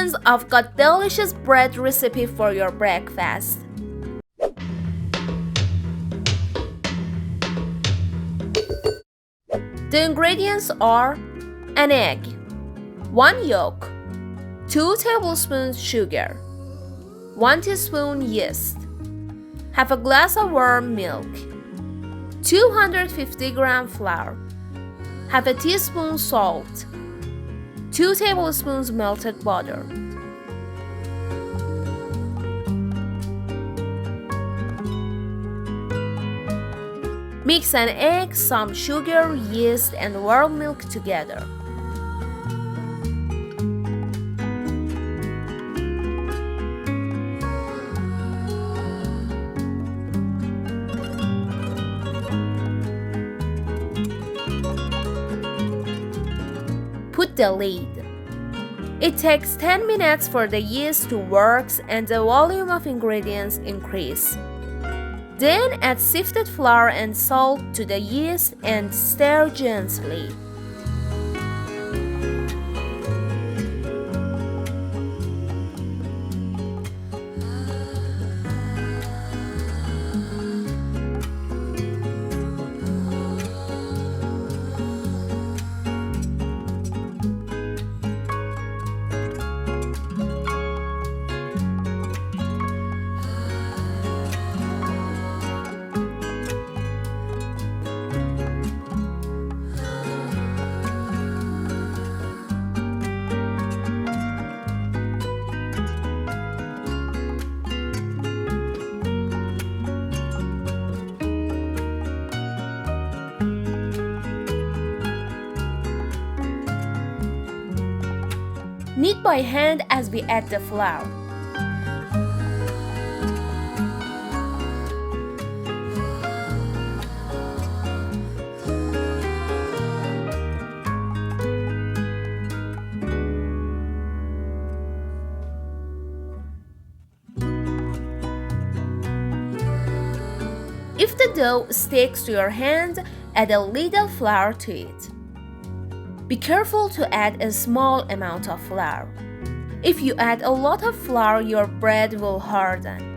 Friends, I've got delicious bread recipe for your breakfast. The ingredients are an egg, 1 yolk, 2 tablespoons sugar, 1 teaspoon yeast, half a glass of warm milk, 250 gram flour, half a teaspoon salt, 2 tablespoons melted butter. Mix an egg, some sugar, yeast, and warm milk together. Put the lid. It takes 10 minutes for the yeast to work and the volume of ingredients increase. Then add sifted flour and salt to the yeast and stir gently. Knead by hand as we add the flour. If the dough sticks to your hand, add a little flour to it. Be careful to add a small amount of flour. If you add a lot of flour, your bread will harden.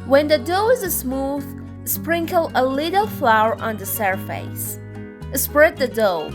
When the dough is smooth, sprinkle a little flour on the surface. Spread the dough.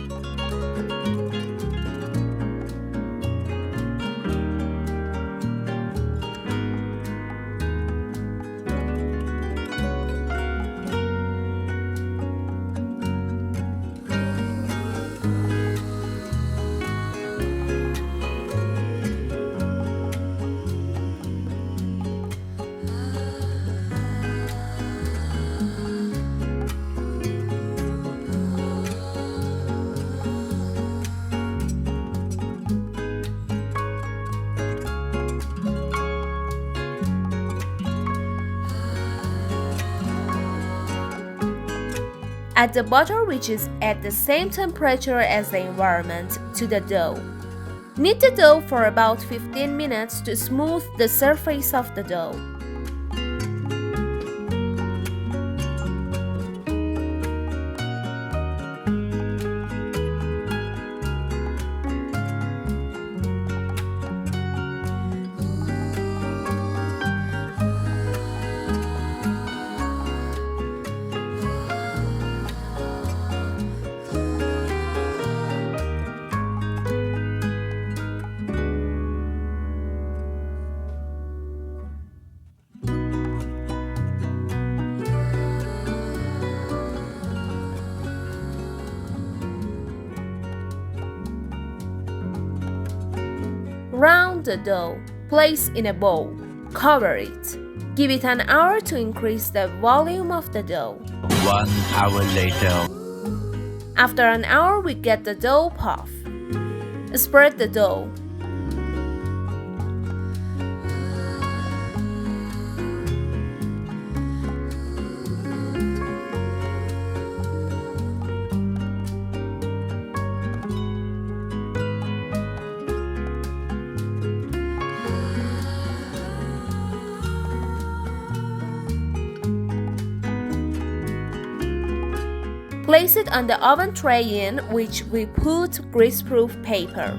Add the butter, which is at the same temperature as the environment, to the dough. Knead the dough for about 15 minutes to smooth the surface of the dough. Round the dough. Place in a bowl. Cover it. Give it an hour to increase the volume of the dough. 1 hour later. After an hour, we get the dough puff. Spread the dough. Place it on the oven tray in which we put grease-proof paper.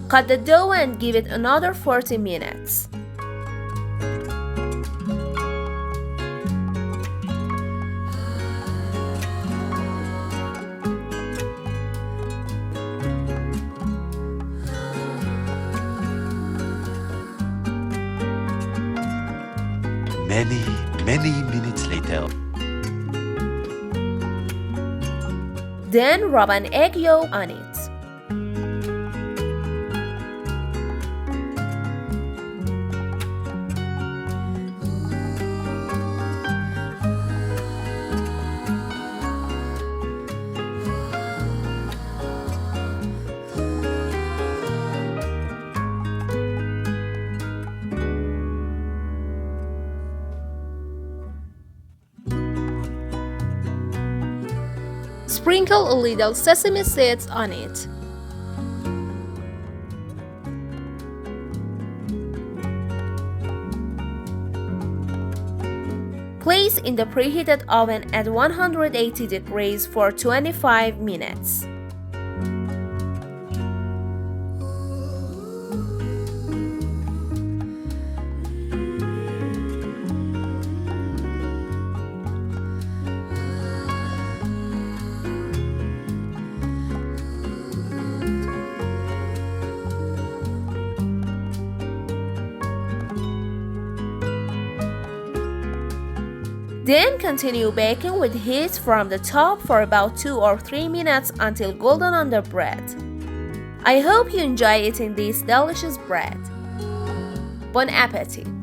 Cut the dough and give it another 40 minutes. Many minutes later. Then rub an egg yolk on it. Sprinkle a little sesame seeds on it. Place in the preheated oven at 180 degrees for 25 minutes. Then continue baking with heat from the top for about 2 or 3 minutes until golden on the bread. I hope you enjoy eating this delicious bread. Bon appetit!